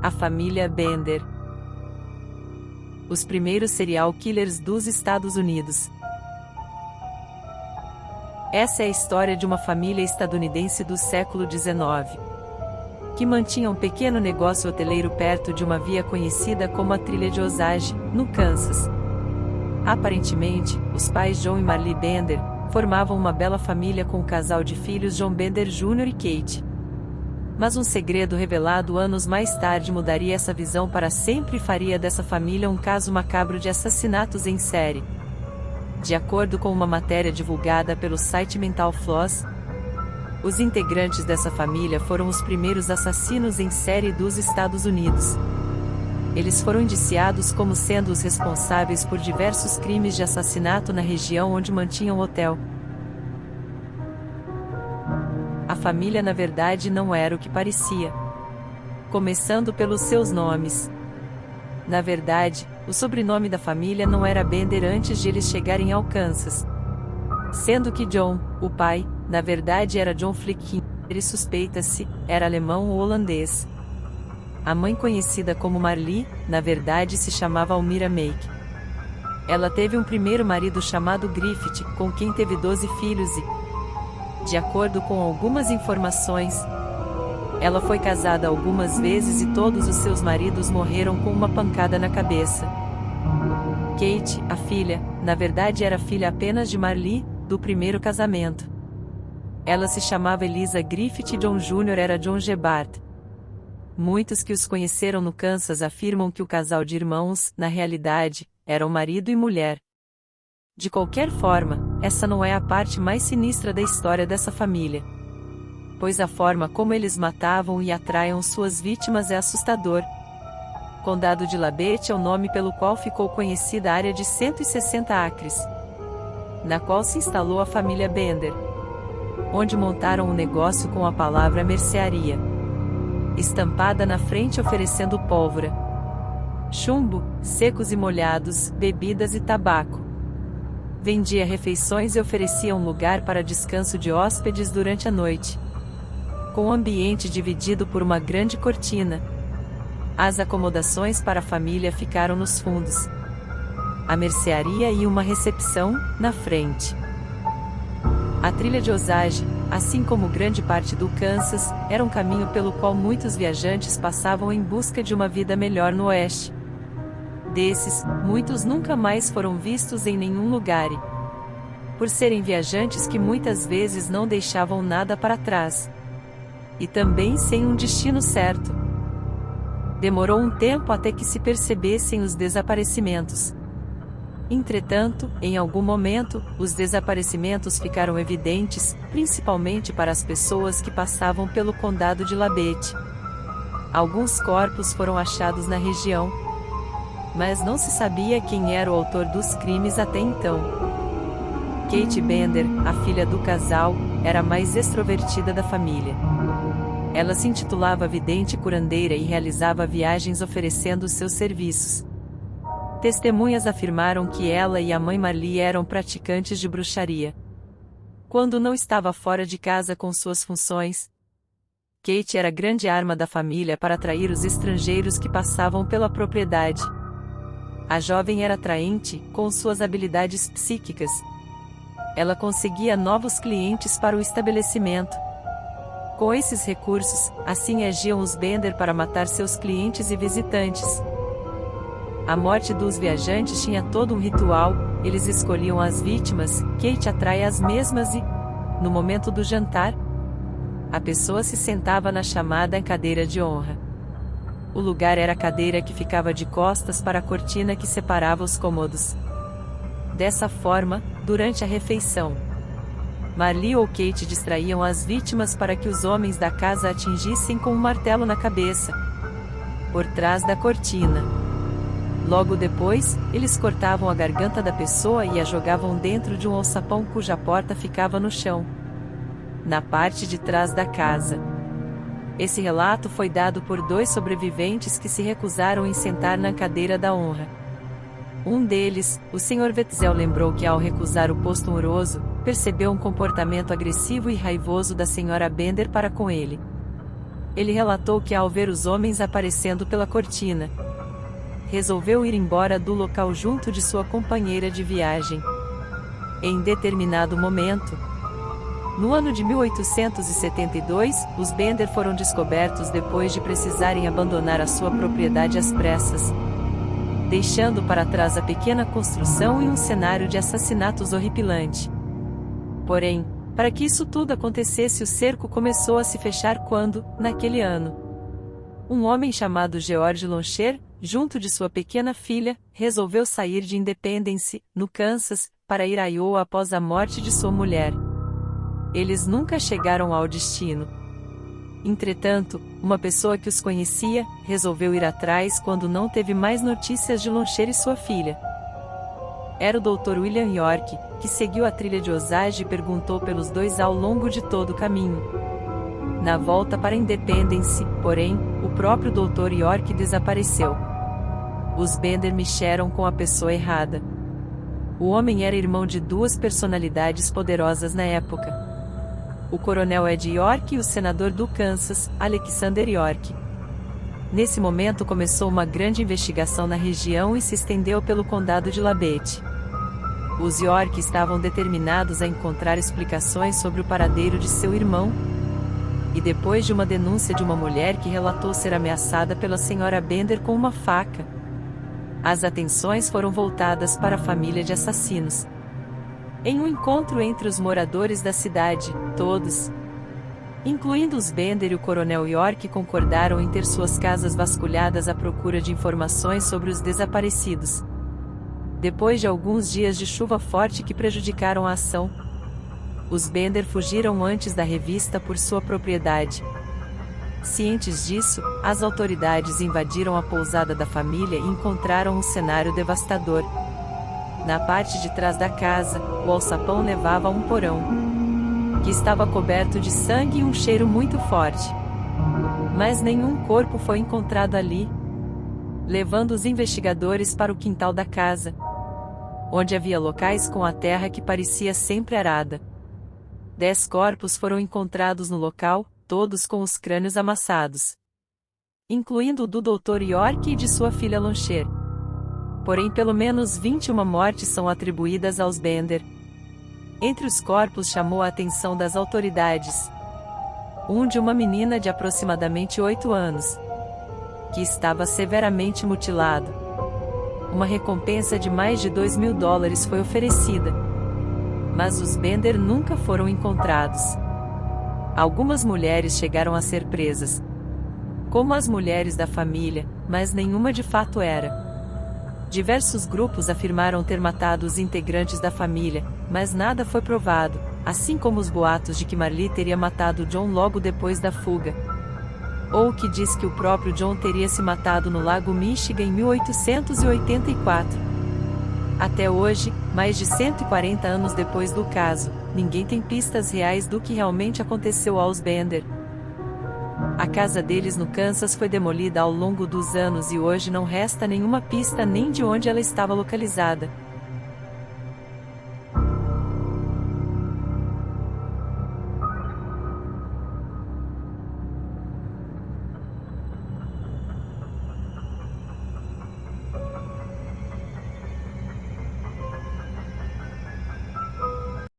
A família Bender. Os primeiros serial killers dos Estados Unidos. Essa é a história de uma família estadunidense do século XIX, que mantinha um pequeno negócio hoteleiro perto de uma via conhecida como a Trilha de Osage, no Kansas. Aparentemente, os pais John e Marlee Bender formavam uma bela família com o casal de filhos John Bender Jr. e Kate. Mas um segredo revelado anos mais tarde mudaria essa visão para sempre e faria dessa família um caso macabro de assassinatos em série. De acordo com uma matéria divulgada pelo site Mental Floss, os integrantes dessa família foram os primeiros assassinos em série dos Estados Unidos. Eles foram indiciados como sendo os responsáveis por diversos crimes de assassinato na região onde mantinham o hotel. A família na verdade não era o que parecia. Começando pelos seus nomes. Na verdade, o sobrenome da família não era Bender antes de eles chegarem ao Kansas. Sendo que John, o pai, na verdade era John Flick, e suspeita-se, era alemão ou holandês. A mãe, conhecida como Marlee, na verdade se chamava Almira Make. Ela teve um primeiro marido chamado Griffith, com quem teve 12 filhos e, de acordo com algumas informações, ela foi casada algumas vezes e todos os seus maridos morreram com uma pancada na cabeça. Kate, a filha, na verdade era filha apenas de Marlee, do primeiro casamento. Ela se chamava Eliza Griffith e John Jr. era John Gebhardt. Muitos que os conheceram no Kansas afirmam que o casal de irmãos, na realidade, eram marido e mulher. De qualquer forma, essa não é a parte mais sinistra da história dessa família. Pois a forma como eles matavam e atraiam suas vítimas é assustador. Condado de Labette é o nome pelo qual ficou conhecida a área de 160 acres, na qual se instalou a família Bender, onde montaram um negócio com a palavra mercearia estampada na frente, oferecendo pólvora, chumbo, secos e molhados, bebidas e tabaco. Vendia refeições e oferecia um lugar para descanso de hóspedes durante a noite, com o ambiente dividido por uma grande cortina. As acomodações para a família ficaram nos fundos, a mercearia e uma recepção, na frente. A Trilha de Osage, assim como grande parte do Kansas, era um caminho pelo qual muitos viajantes passavam em busca de uma vida melhor no oeste. Desses, muitos nunca mais foram vistos em nenhum lugar e, por serem viajantes que muitas vezes não deixavam nada para trás, e também sem um destino certo. Demorou um tempo até que se percebessem os desaparecimentos. Entretanto, em algum momento, os desaparecimentos ficaram evidentes, principalmente para as pessoas que passavam pelo condado de Labette. Alguns corpos foram achados na região, mas não se sabia quem era o autor dos crimes até então. Kate Bender, a filha do casal, era a mais extrovertida da família. Ela se intitulava vidente curandeira e realizava viagens oferecendo seus serviços. Testemunhas afirmaram que ela e a mãe Marlee eram praticantes de bruxaria. Quando não estava fora de casa com suas funções, Kate era a grande arma da família para atrair os estrangeiros que passavam pela propriedade. A jovem era atraente, com suas habilidades psíquicas. Ela conseguia novos clientes para o estabelecimento. Com esses recursos, assim agiam os Bender para matar seus clientes e visitantes. A morte dos viajantes tinha todo um ritual, eles escolhiam as vítimas, Kate atrai as mesmas e, no momento do jantar, a pessoa se sentava na chamada cadeira de honra. O lugar era a cadeira que ficava de costas para a cortina que separava os cômodos. Dessa forma, durante a refeição, Marlee ou Kate distraíam as vítimas para que os homens da casa atingissem com um martelo na cabeça, por trás da cortina. Logo depois, eles cortavam a garganta da pessoa e a jogavam dentro de um alçapão cuja porta ficava no chão, na parte de trás da casa. Esse relato foi dado por 2 sobreviventes que se recusaram em sentar na cadeira da honra. Um deles, o Sr. Wetzel, lembrou que ao recusar o posto honroso, percebeu um comportamento agressivo e raivoso da Sra. Bender para com ele. Ele relatou que ao ver os homens aparecendo pela cortina, resolveu ir embora do local junto de sua companheira de viagem. Em determinado momento, no ano de 1872, os Bender foram descobertos depois de precisarem abandonar a sua propriedade às pressas, deixando para trás a pequena construção e um cenário de assassinatos horripilante. Porém, para que isso tudo acontecesse, o cerco começou a se fechar quando, naquele ano, um homem chamado George Loncher, junto de sua pequena filha, resolveu sair de Independence, no Kansas, para ir a Iowa após a morte de sua mulher. Eles nunca chegaram ao destino. Entretanto, uma pessoa que os conhecia, resolveu ir atrás quando não teve mais notícias de Loncher e sua filha. Era o Dr. William York, que seguiu a trilha de Osage e perguntou pelos dois ao longo de todo o caminho. Na volta para Independence, porém, o próprio Dr. York desapareceu. Os Bender mexeram com a pessoa errada. O homem era irmão de duas personalidades poderosas na época: o coronel Ed York e o senador do Kansas, Alexander York. Nesse momento começou uma grande investigação na região e se estendeu pelo condado de Labette. Os York estavam determinados a encontrar explicações sobre o paradeiro de seu irmão, e depois de uma denúncia de uma mulher que relatou ser ameaçada pela senhora Bender com uma faca, as atenções foram voltadas para a família de assassinos. Em um encontro entre os moradores da cidade, todos, incluindo os Bender e o coronel York, concordaram em ter suas casas vasculhadas à procura de informações sobre os desaparecidos. Depois de alguns dias de chuva forte que prejudicaram a ação, os Bender fugiram antes da revista por sua propriedade. Cientes disso, as autoridades invadiram a pousada da família e encontraram um cenário devastador. Na parte de trás da casa, o alçapão levava a um porão, que estava coberto de sangue e um cheiro muito forte. Mas nenhum corpo foi encontrado ali, levando os investigadores para o quintal da casa, onde havia locais com a terra que parecia sempre arada. 10 corpos foram encontrados no local, todos com os crânios amassados, incluindo o do Dr. York e de sua filha Loncher. Porém, pelo menos 21 mortes são atribuídas aos Bender. Entre os corpos chamou a atenção das autoridades um de uma menina de aproximadamente 8 anos, que estava severamente mutilado. Uma recompensa de mais de $2.000 foi oferecida, mas os Bender nunca foram encontrados. Algumas mulheres chegaram a ser presas, como as mulheres da família, mas nenhuma de fato era. Diversos grupos afirmaram ter matado os integrantes da família, mas nada foi provado, assim como os boatos de que Marlee teria matado John logo depois da fuga, ou que diz que o próprio John teria se matado no Lago Michigan em 1884. Até hoje, mais de 140 anos depois do caso, ninguém tem pistas reais do que realmente aconteceu aos Bender. A casa deles no Kansas foi demolida ao longo dos anos e hoje não resta nenhuma pista nem de onde ela estava localizada.